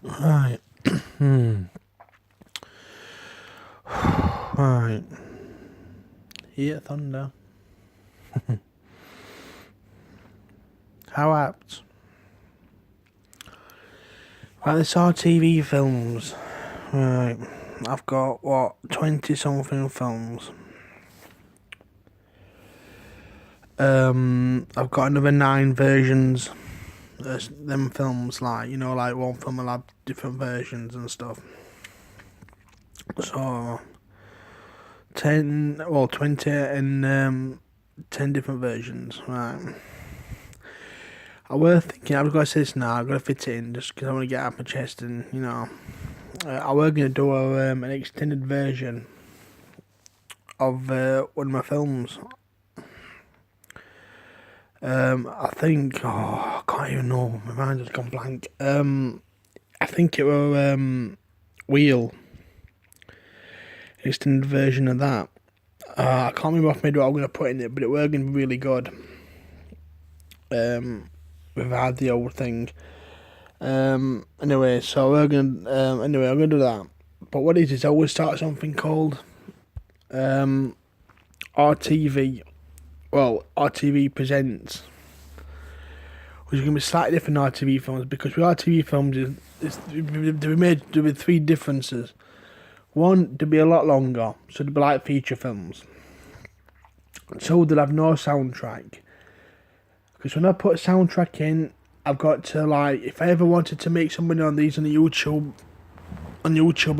Right. Right. Hear thunder. How apt. Right, this RTV films. Right. I've got, 20 something films. I've got another 9 versions. Them films, like one film will have different versions and stuff. So 20 and 10 different versions, right? I was thinking, I've got to say this now, I've got to fit it in just because I want to get out my chest and, I was going to do an extended version of one of my films. I think, I can't even know, my mind has gone blank. I think it was Wheel, extended version of that. I can't remember off my what I'm going to put in it, but it was going to be really good. Without the old thing. Anyway, so we're gonna I'm gonna do that. But what it is I always start something called RTV. Well, RTV presents, which is gonna be slightly different than RTV films, because with RTV films there be 3 differences. One, to be a lot longer, so they'll be like feature films. 2, they'll have no soundtrack. Because when I put a soundtrack in, I've got to, like, if I ever wanted to make somebody on these on YouTube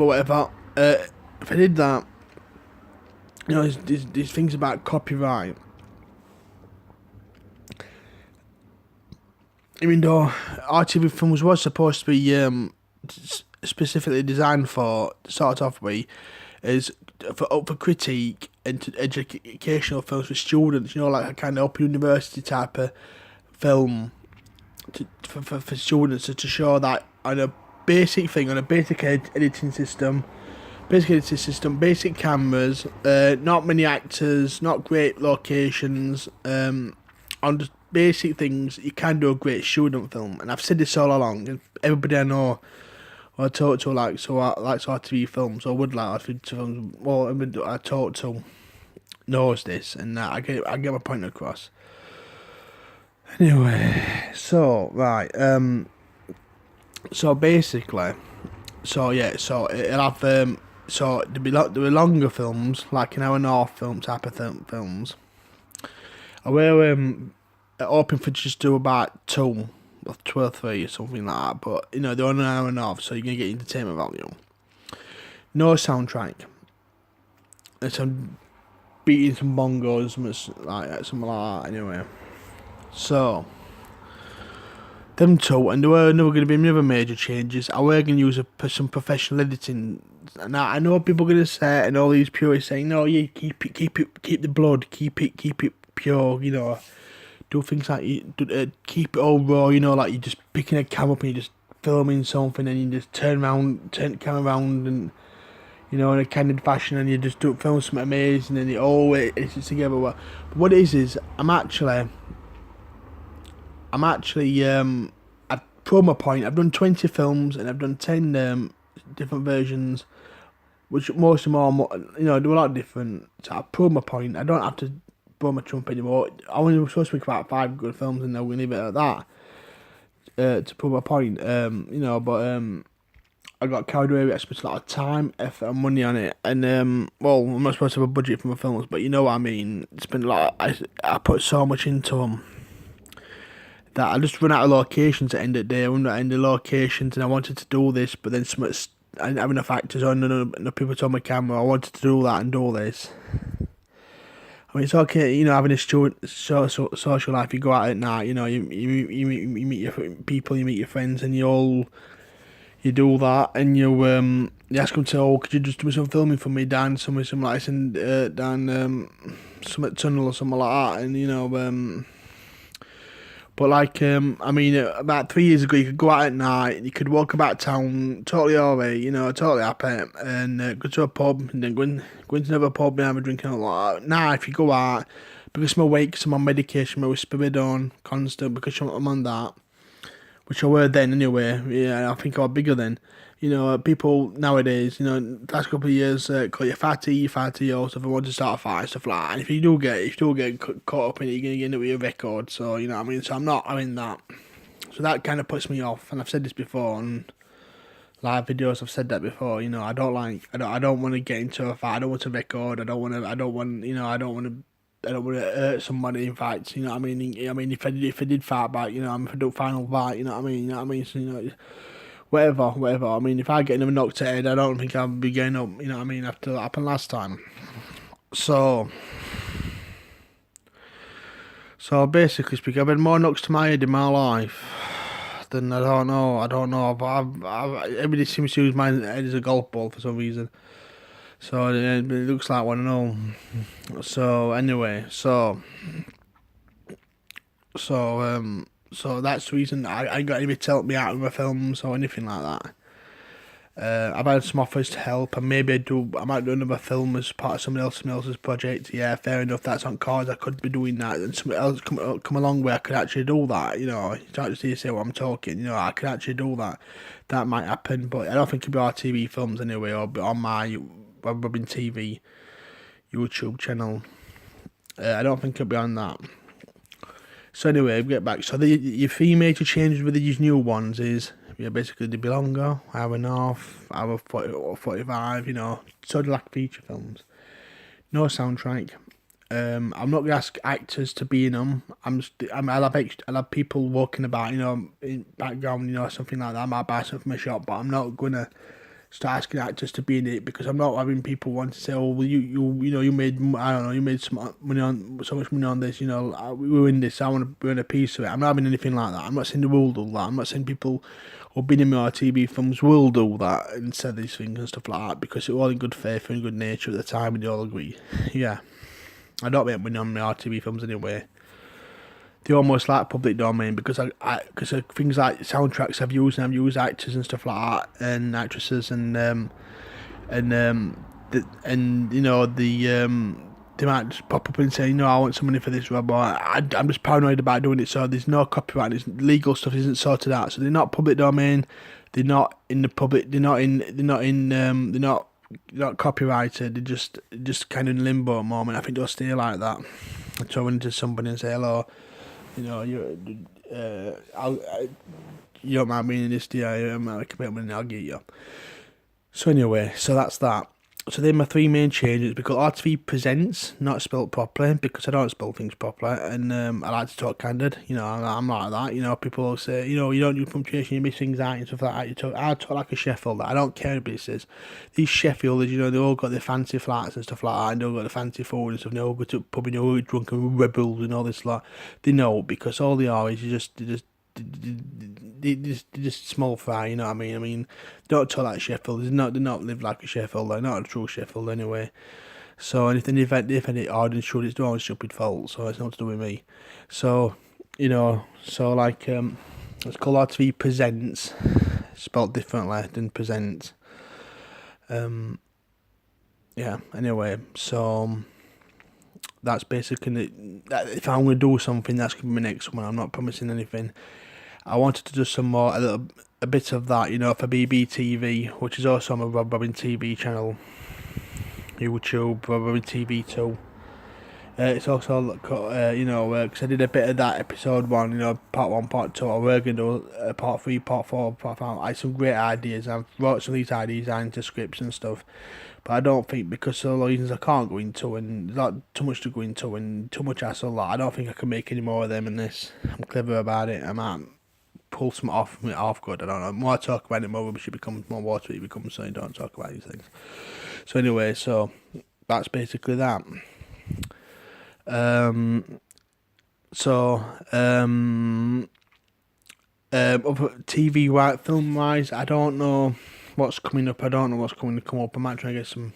or whatever, if I did that, there's things about copyright. Even though RTV films was supposed to be specifically designed for, to start off with, is for critique and educational films for students, like a kind of Open University type of film for students, to show that on a basic thing, on a basic editing system, basic cameras, not many actors, not great locations, on just basic things, you can do a great student film. And I've said this all along, and everybody I know I talk to likes RTV films, or would like RTV films. Well, I talk to knows this, and I get my point across. Anyway, so right, so basically, so it'll have so there be longer films, like an hour and a half film type of films. I will hoping for just do about 2 or 2 or 3 or something like that, but they're on an hour and a half, so you're gonna get entertainment value. No soundtrack. And some beating some bongos, something like that. Anyway, so them 2, and there were never going to be another major changes. I were going to use some professional editing. And I know people are going to say, and all these purists saying, no, you keep the blood, keep it pure, do things like keep it all raw, like you're just picking a camera up and you're just filming something, and you just turn the camera around, and in a candid fashion, and you just film something amazing, and it all it's together. But what it is I'm actually at promo point. I've done 20 films, and I've done 10 different versions, which most of them are, do a lot different. So at promo point, I don't have to blow my trumpet anymore. I only was supposed to make about 5 good films, and we're gonna leave it at that. To prove my point, but I got carried away. I spent a lot of time, effort, and money on it, and I'm not supposed to have a budget for my films, but you know what I mean. Spent a lot. I put so much into them that I just run out of locations at the end of the day. I run out of locations, and I wanted to do this, but then I didn't have enough actors on, and people on my camera. I wanted to do that and do this. I mean, it's okay, having a social life. You go out at night, you meet your people, you meet your friends, and you do that, and you ask them to, could you just do some filming for me down somewhere, down some tunnel or something like that, and but like about 3 years ago, you could go out at night, you could walk about town, totally alright, totally happy, and go to a pub, and then go into another pub and have a drink and all that. Now, if you go out, because I'm awake, I'm on medication, I'm with Spiridone, constant, because I'm on that, which I were then anyway. Yeah, I think I was bigger then. You know, people nowadays, you know, the last couple of years, call you fatty, or stuff. I want to start a fight, stuff like that. And if you do get caught up in it, you're gonna get into your record. So you know what I mean. So I'm not having that. So that kind of puts me off. And I've said this before on live videos. I've said that before. You know, I don't want to get into a fight. I don't want to record. I don't want. I don't want to hurt somebody in fights. You know what I mean. I mean, if I did fight back, you know, if I do final fight, you know what I mean. You know what I mean. So you know. Whatever. I mean, if I get another knocked head, I don't think I'll be getting up. You know what I mean? After that happened last time. So basically speaking, I've had more knocks to my head in my life than I don't know. Everybody seems to use my head as a golf ball for some reason. So it looks like one and all. So anyway, so that's the reason I ain't got anybody to help me out with my films or anything like that. I've had some offers to help, and maybe I might do another film as part of someone else's project. Yeah, fair enough. That's on cards. I could be doing that, and somebody else come along where I could actually do that. You know, you can't just say what I'm talking. You know, I could actually do that. That might happen, but I don't think it'll be our TV films anyway, or on my Robin TV YouTube channel. I don't think it'll be on that. So anyway, we get back. So your three major changes with these new ones is, yeah, basically they be longer, hour and a half, hour 40 or 45, you know, sort of like feature films. No soundtrack. I'm not gonna ask actors to be in them. I'll have people walking about, you know, in background, you know, something like that. I might buy something from a shop, but I'm not gonna start asking actors to be in it, because I'm not having people want to say, oh, well, you know, you made, I don't know, you made so much money on this, you know, we were in this, I want to be in a piece of it. I'm not having anything like that. I'm not saying the world do that. I'm not saying people who've been in my TV films will do that and say these things and stuff like that, because it was all in good faith and good nature at the time, and they all agree. Yeah, I don't make money on my RTV films anyway. They're almost like public domain, because because of things like soundtracks I've used actors and stuff like that, and actresses, and you know, they might just pop up and say, no, I want some money for this, but I'm just paranoid about doing it. So there's no copyright, there's legal stuff isn't sorted out, so they're not public domain, they're not in the public, they're not copyrighted, they're just kind of in limbo at the moment. I think they'll stay like that. So I went to somebody and say, hello, you know, you don't mind me in this, do you? I'm like a bit of money, I'll get you. So anyway, so that's that. So they're my three main changes, because RTV Presents, not spelt properly, because I don't spell things properly, and I like to talk candid, you know, I'm like that, you know, people say, you know, you don't do punctuation, you miss things out and stuff like that, I talk like a Sheffielder, I don't care what it says. These Sheffielders, you know, they all got their fancy flats and stuff like that, and they all got the fancy food and stuff, and they all go to the pub, and they all get drunk and rebels and all this lot. They know, because all they are is they just small fry, you know what I mean? I mean, don't talk like Sheffield. They're not live like a Sheffield. They're not a true Sheffield anyway. So anything if any hard and short, it's their own stupid fault. So it's not to do with me. So you know, so like it's called RTV Presents, spelled differently than Presents. Yeah. Anyway, so that's basically if I'm gonna do something, that's gonna be my next one. I'm not promising anything. I wanted to do some more, a bit of that, you know, for BBTV, which is also on my Rob Robin TV channel, YouTube, Rob Robin TV 2. It's also, you know, because I did a bit of that episode 1, you know, part 1, part 2. We're going to do part 3, part 4, part 5. I had some great ideas. I've wrote some of these ideas into scripts and stuff. But I don't think, because of the reasons I can't go into, and there's not too much to go into, and too much hassle, I don't think I can make any more of them in this. I'm clever about it. I might pull some off good, I don't know. The more I talk about it, more rubbish it becomes, more water it becomes, so you don't talk about these things. So anyway, so that's basically that. TV film wise, I don't know what's coming up. I don't know what's going to come up. I might try and get some.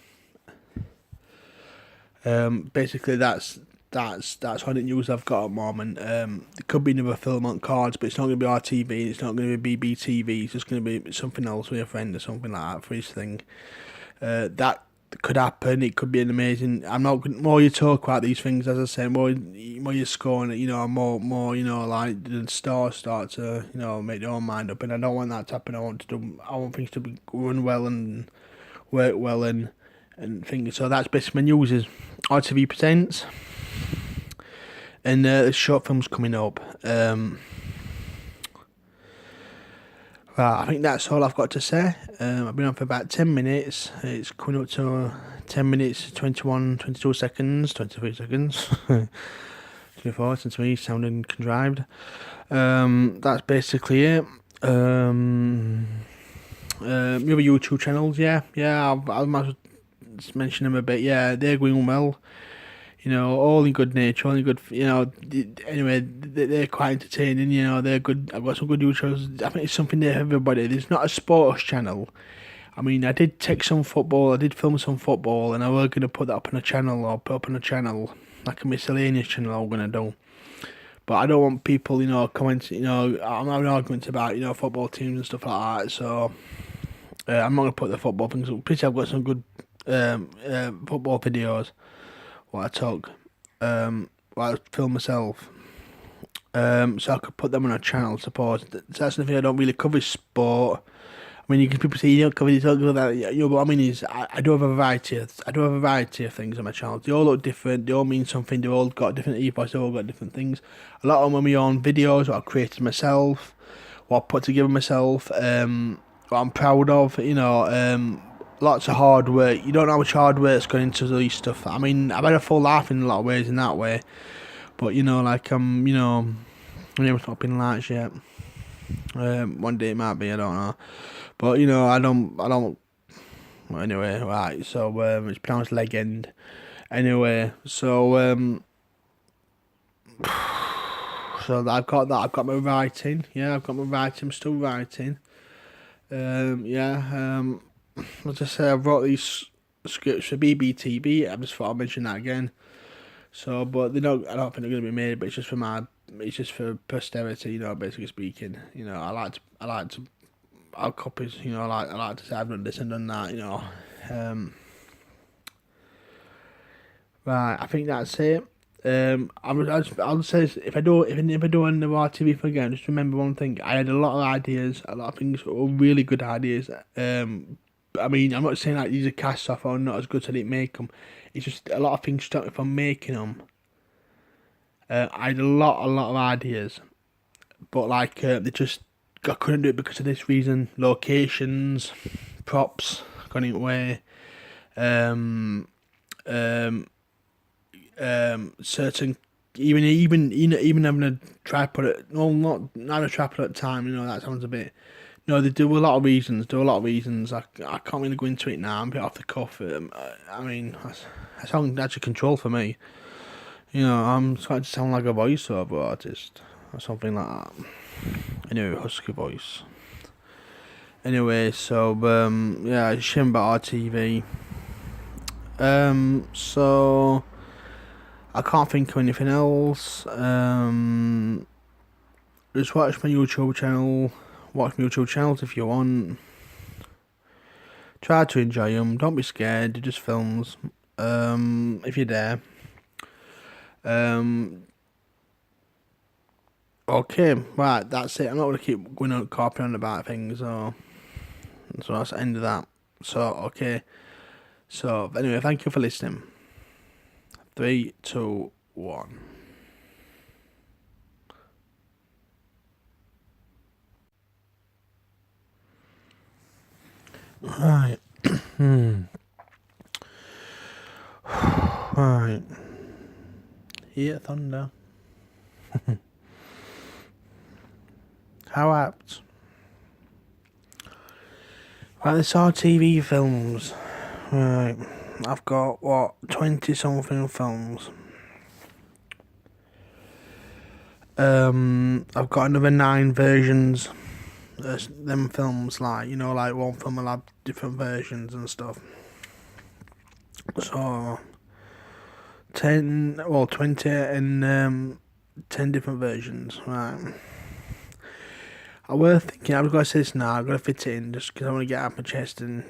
Basically that's all the news I've got at the moment. There could be another film on cards, but it's not going to be RTV. It's not going to be BBTV. It's just going to be something else with a friend or something like that for his thing. That could happen. It could be an amazing. I'm not. More you talk about these things, as I say, more you're scoring it. More. Like the stars start to make their own mind up, and I don't want that to happen. I want things to be run well and work well and things. So that's basically my news. Is Rtv presents, and the short film's coming up. Right, I think that's all I've got to say. I've been on for about 10 minutes. It's coming up to 10 minutes, 22 seconds, 23 seconds. 24, since me sounding contrived. That's basically it. My other YouTube channels, I might as well just mention them a bit. Yeah, they're going well. All in good nature, all in good, anyway, they're quite entertaining, they're good. I've got some good YouTubers. I think it's something there for everybody. There's not a sports channel. I mean, I did take some football, I did film some football, and I was going to put that up on a channel, or put up on a channel, like a miscellaneous channel I'm going to do. But I don't want people, commenting, I'm having arguments about, football teams and stuff like that, so I'm not going to put the football things up. Pretty I've got some good football videos. What I took, what I filmed myself, so I could put them on a channel. Suppose that's the thing. I don't really cover sport. I mean, people say you don't cover that. What I mean is, I do have a variety. Of things on my channel. They all look different. They all mean something. They all got different ethos. They all got different things. A lot of them are my own videos, what I created myself, what I put together myself. What I'm proud of. Lots of hard work. You don't know how much hard work's gone into these stuff. I mean, I've had a full laugh in a lot of ways in that way. But, it's not been large yet. One day it might be, I don't know. But, I don't, well, anyway, right, so, it's pronounced legend. Anyway, so, so I've got that, I've got my writing, I'm still writing. As I say, I wrote these scripts for BBTV. I just thought I'd mention that again. So, but I don't think they're going to be made. But it's just for posterity. Basically speaking. I like to have copies. I like to say I've done this and done that. Right. I think that's it. I'll say if I do on the RTV for again, just remember one thing. I had a lot of ideas. A lot of things were really good ideas. I mean, I'm not saying that these are cast off or not as good, so I didn't make them. It's just a lot of things stopped me from making them. I had a lot of ideas, but I couldn't do it because of this reason: locations, props, got in the way, certain even having a tripod. Not having a tripod at the time. That sounds a bit. No, there were a lot of reasons. I can't really go into it now. I'm a bit off the cuff. I mean, that sounds actually control for me. I'm starting to sound like a voiceover artist or something like that. Anyway, husky voice. Anyway, so it's a shame about RTV. So I can't think of anything else. Just watch my YouTube channel. Watch my YouTube channels if you want. Try to enjoy them. Don't be scared. They're just films. If you're there. Okay, right. That's it. I'm not gonna keep going on carping on about things. So that's the end of that. So okay. So anyway, thank you for listening. 3, 2, 1. Right. Right. Hear thunder. How apt. Right, this RTV films. Right. I've got, 20 something films. I've got another 9 versions. Them films, like one film will have different versions and stuff. So 20 and 10 different versions, right? I was thinking I was gonna say this now. I'm gonna fit it in just because I want to get out of my chest and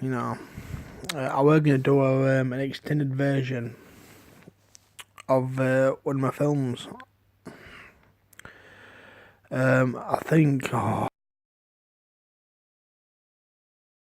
I was going to do an extended version of one of my films. I think,